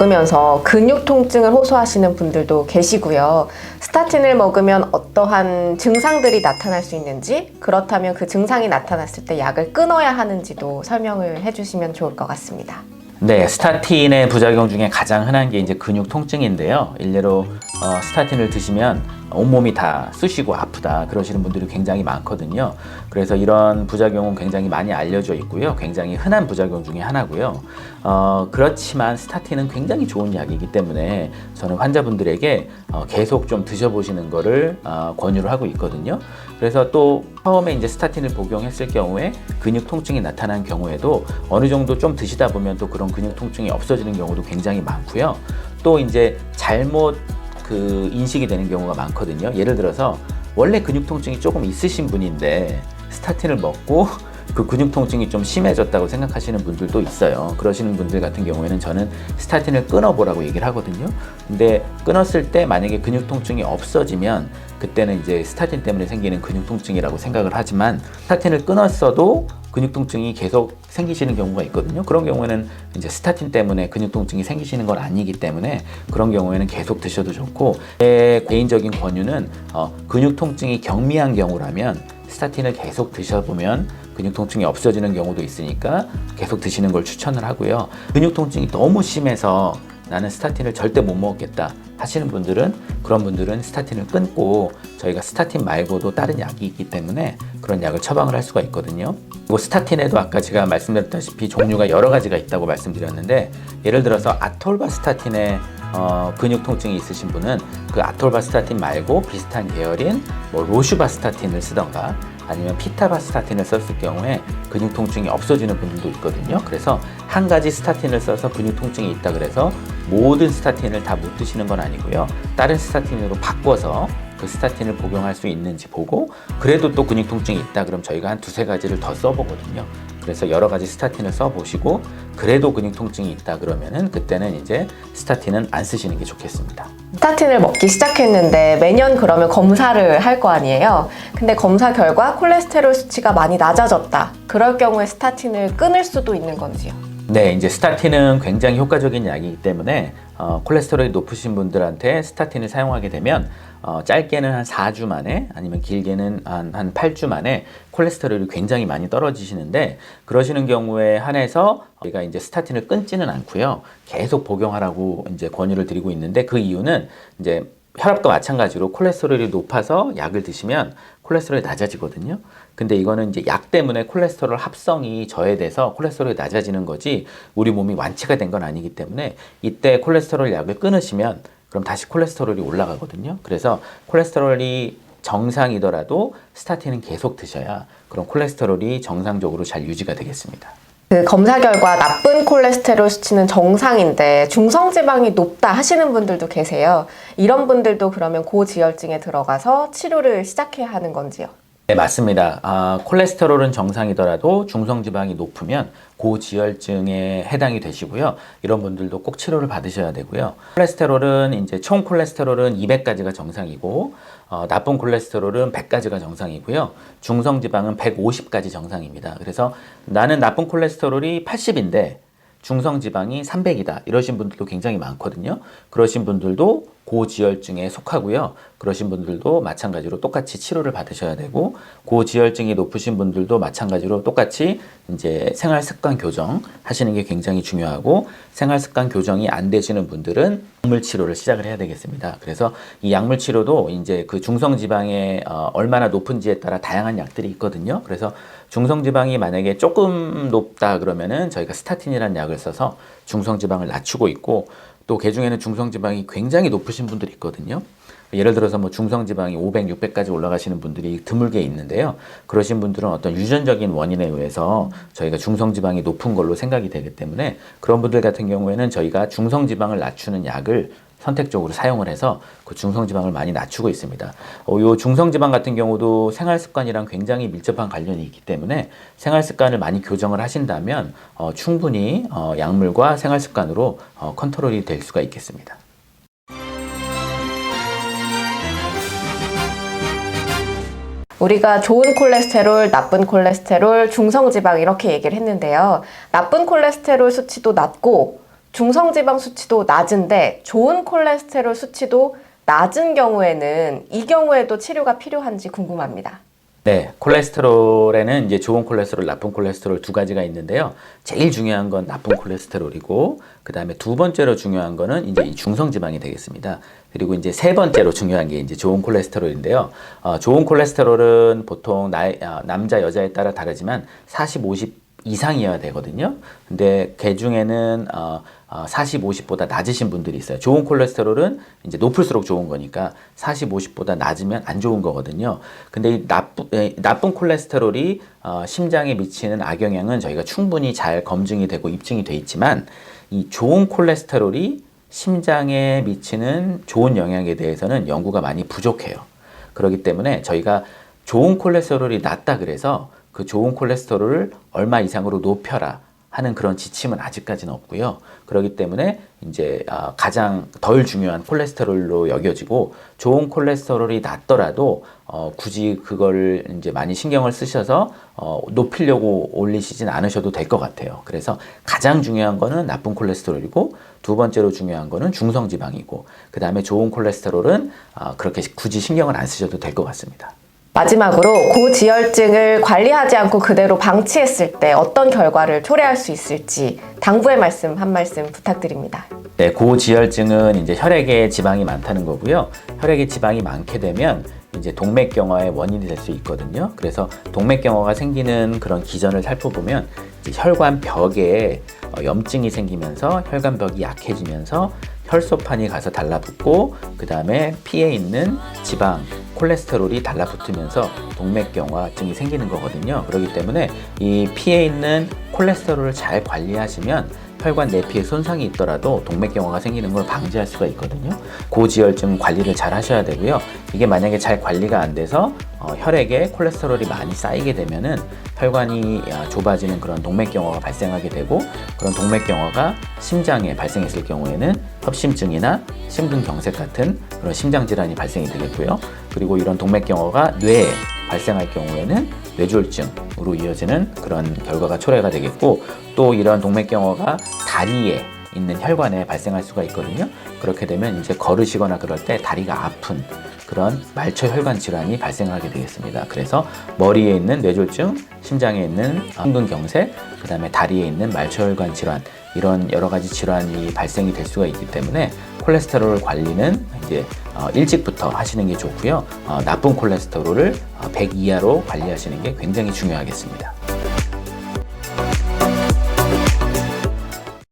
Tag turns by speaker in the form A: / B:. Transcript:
A: 먹으면서 근육 통증을 호소하시는 분들도 계시고요. 스타틴을 먹으면 어떠한 증상들이 나타날 수 있는지, 그렇다면 그 증상이 나타났을 때 약을 끊어야 하는지도 설명을 해주시면 좋을 것 같습니다.
B: 네, 스타틴의 부작용 중에 가장 흔한 게 이제 근육 통증인데요. 일례로 스타틴을 드시면 온몸이 다 쑤시고 아프다 그러시는 분들이 굉장히 많거든요. 그래서 이런 부작용은 굉장히 많이 알려져 있고요. 굉장히 흔한 부작용 중에 하나고요. 그렇지만 스타틴은 굉장히 좋은 약이기 때문에 저는 환자분들에게 계속 좀 드셔보시는 거를 권유를 하고 있거든요. 그래서 또 처음에 이제 스타틴을 복용했을 경우에 근육 통증이 나타난 경우에도 어느 정도 좀 드시다 보면 또 그런 근육 통증이 없어지는 경우도 굉장히 많고요. 또 이제 잘못 인식이 되는 경우가 많거든요. 예를 들어서 원래 근육 통증이 조금 있으신 분인데 스타틴을 먹고 그 근육 통증이 좀 심해졌다고 생각하시는 분들도 있어요. 그러시는 분들 같은 경우에는 저는 스타틴을 끊어보라고 얘기를 하거든요. 근데 끊었을 때 만약에 근육 통증이 없어지면 그때는 이제 스타틴 때문에 생기는 근육 통증이라고 생각을 하지만 스타틴을 끊었어도 근육 통증이 계속 생기시는 경우가 있거든요. 그런 경우에는 이제 스타틴 때문에 근육 통증이 생기시는 건 아니기 때문에 그런 경우에는 계속 드셔도 좋고, 제 개인적인 권유는 근육 통증이 경미한 경우라면 스타틴을 계속 드셔보면 근육 통증이 없어지는 경우도 있으니까 계속 드시는 걸 추천을 하고요. 근육 통증이 너무 심해서 나는 스타틴을 절대 못 먹겠다 하시는 분들은, 그런 분들은 스타틴을 끊고 저희가 스타틴 말고도 다른 약이 있기 때문에 그런 약을 처방을 할 수가 있거든요. 그리고 스타틴에도 아까 제가 말씀드렸다시피 종류가 여러 가지가 있다고 말씀드렸는데, 예를 들어서 아톨바스타틴의 근육 통증이 있으신 분은 그 아톨바스타틴 말고 비슷한 계열인 로슈바스타틴을 쓰던가 아니면 피타바스타틴을 썼을 경우에 근육 통증이 없어지는 분들도 있거든요. 그래서 한 가지 스타틴을 써서 근육 통증이 있다 그래서 모든 스타틴을 다 못 드시는 건 아니고요. 다른 스타틴으로 바꿔서 그 스타틴을 복용할 수 있는지 보고, 그래도 또 근육 통증이 있다 그럼 저희가 한 두세 가지를 더 써보거든요. 그래서 여러 가지 스타틴을 써보시고 그래도 근육 통증이 있다 그러면은 그때는 이제 스타틴은 안 쓰시는 게 좋겠습니다.
A: 스타틴을 먹기 시작했는데 매년 그러면 검사를 할 거 아니에요. 근데 검사 결과 콜레스테롤 수치가 많이 낮아졌다. 그럴 경우에 스타틴을 끊을 수도 있는 건지요?
B: 네, 이제 스타틴은 굉장히 효과적인 약이기 때문에 콜레스테롤이 높으신 분들한테 스타틴을 사용하게 되면 짧게는 한 4주 만에 아니면 길게는 한 8주 만에 콜레스테롤이 굉장히 많이 떨어지시는데, 그러시는 경우에 한해서 저희가 이제 스타틴을 끊지는 않고요. 계속 복용하라고 이제 권유를 드리고 있는데, 그 이유는 이제 혈압과 마찬가지로 콜레스테롤이 높아서 약을 드시면 콜레스테롤이 낮아지거든요. 근데 이거는 이제 약 때문에 콜레스테롤 합성이 저해돼서 콜레스테롤이 낮아지는 거지 우리 몸이 완치가 된 건 아니기 때문에 이때 콜레스테롤 약을 끊으시면 그럼 다시 콜레스테롤이 올라가거든요. 그래서 콜레스테롤이 정상이더라도 스타틴은 계속 드셔야 그럼 콜레스테롤이 정상적으로 잘 유지가 되겠습니다.
A: 그 검사 결과 나쁜 콜레스테롤 수치는 정상인데 중성지방이 높다 하시는 분들도 계세요. 이런 분들도 그러면 고지혈증에 들어가서 치료를 시작해야 하는 건지요?
B: 네, 맞습니다. 콜레스테롤은 정상이더라도 중성지방이 높으면 고지혈증에 해당이 되시고요. 이런 분들도 꼭 치료를 받으셔야 되고요. 콜레스테롤은 이제 총 콜레스테롤은 200가지가 정상이고 나쁜 콜레스테롤은 100가지가 정상이고요. 중성지방은 150가지 정상입니다. 그래서 나는 나쁜 콜레스테롤이 80인데 중성지방이 300이다 이러신 분들도 굉장히 많거든요. 그러신 분들도 고지혈증에 속하고요. 그러신 분들도 마찬가지로 똑같이 치료를 받으셔야 되고, 고지혈증이 높으신 분들도 마찬가지로 똑같이 이제 생활습관 교정 하시는 게 굉장히 중요하고, 생활습관 교정이 안 되시는 분들은 약물 치료를 시작을 해야 되겠습니다. 그래서 이 약물 치료도 이제 그 중성지방에 얼마나 높은지에 따라 다양한 약들이 있거든요. 그래서 중성지방이 만약에 조금 높다 그러면은 저희가 스타틴이라는 약을 써서 중성지방을 낮추고 있고, 또 그 중에는 중성지방이 굉장히 높으신 분들이 있거든요. 예를 들어서 뭐 중성지방이 500, 600까지 올라가시는 분들이 드물게 있는데요. 그러신 분들은 어떤 유전적인 원인에 의해서 저희가 중성지방이 높은 걸로 생각이 되기 때문에 그런 분들 같은 경우에는 저희가 중성지방을 낮추는 약을 선택적으로 사용을 해서 그 중성지방을 많이 낮추고 있습니다. 요 중성지방 같은 경우도 생활습관이랑 굉장히 밀접한 관련이 있기 때문에 생활습관을 많이 교정을 하신다면 충분히 약물과 생활습관으로 컨트롤이 될 수가 있겠습니다.
A: 우리가 좋은 콜레스테롤, 나쁜 콜레스테롤, 중성지방 이렇게 얘기를 했는데요. 나쁜 콜레스테롤 수치도 낮고 중성지방 수치도 낮은데 좋은 콜레스테롤 수치도 낮은 경우에는 이 경우에도 치료가 필요한지 궁금합니다.
B: 네, 콜레스테롤에는 이제 좋은 콜레스테롤, 나쁜 콜레스테롤 두 가지가 있는데요. 제일 중요한 건 나쁜 콜레스테롤이고, 그 다음에 두 번째로 중요한 거는 이제 이 중성지방이 되겠습니다. 그리고 이제 세 번째로 중요한 게 이제 좋은 콜레스테롤인데요. 좋은 콜레스테롤은 보통 남자, 여자에 따라 다르지만 40, 50 이상이어야 되거든요. 근데 그 중에는 40, 50보다 낮으신 분들이 있어요. 좋은 콜레스테롤은 이제 높을수록 좋은 거니까 40, 50보다 낮으면 안 좋은 거거든요. 근데 이 나쁜 콜레스테롤이 심장에 미치는 악영향은 저희가 충분히 잘 검증이 되고 입증이 돼 있지만 이 좋은 콜레스테롤이 심장에 미치는 좋은 영향에 대해서는 연구가 많이 부족해요. 그렇기 때문에 저희가 좋은 콜레스테롤이 낮다 그래서 그 좋은 콜레스테롤을 얼마 이상으로 높여라 하는 그런 지침은 아직까지는 없고요. 그렇기 때문에 이제 가장 덜 중요한 콜레스테롤로 여겨지고 좋은 콜레스테롤이 낮더라도 굳이 그걸 이제 많이 신경을 쓰셔서 높이려고 올리시진 않으셔도 될 것 같아요. 그래서 가장 중요한 거는 나쁜 콜레스테롤이고 두 번째로 중요한 거는 중성지방이고 그 다음에 좋은 콜레스테롤은 그렇게 굳이 신경을 안 쓰셔도 될 것 같습니다.
A: 마지막으로 고지혈증을 관리하지 않고 그대로 방치했을 때 어떤 결과를 초래할 수 있을지 당부의 말씀 한 말씀 부탁드립니다.
B: 네, 고지혈증은 이제 혈액에 지방이 많다는 거고요. 혈액에 지방이 많게 되면 이제 동맥경화의 원인이 될 수 있거든요. 그래서 동맥경화가 생기는 그런 기전을 살펴보면 이제 혈관벽에 염증이 생기면서 혈관벽이 약해지면서 혈소판이 가서 달라붙고 그 다음에 피에 있는 지방, 콜레스테롤이 달라붙으면서 동맥경화증이 생기는 거거든요. 그렇기 때문에 이 피에 있는 콜레스테롤을 잘 관리하시면 혈관 내피에 손상이 있더라도 동맥경화가 생기는 걸 방지할 수가 있거든요. 고지혈증 관리를 잘 하셔야 되고요. 이게 만약에 잘 관리가 안 돼서 혈액에 콜레스테롤이 많이 쌓이게 되면은 혈관이 좁아지는 그런 동맥경화가 발생하게 되고 그런 동맥경화가 심장에 발생했을 경우에는 협심증이나 심근경색 같은 그런 심장질환이 발생이 되겠고요. 그리고 이런 동맥경화가 뇌에 발생할 경우에는 뇌졸중으로 이어지는 그런 결과가 초래가 되겠고 또 이런 동맥경화가 다리에 있는 혈관에 발생할 수가 있거든요. 그렇게 되면 이제 걸으시거나 그럴 때 다리가 아픈 그런 말초혈관 질환이 발생하게 되겠습니다. 그래서 머리에 있는 뇌졸중, 심장에 있는 심근경색, 그 다음에 다리에 있는 말초혈관 질환 이런 여러 가지 질환이 발생이 될 수가 있기 때문에 콜레스테롤 관리는 이제 일찍부터 하시는 게 좋고요. 나쁜 콜레스테롤을 100 이하로 관리하시는 게 굉장히 중요하겠습니다.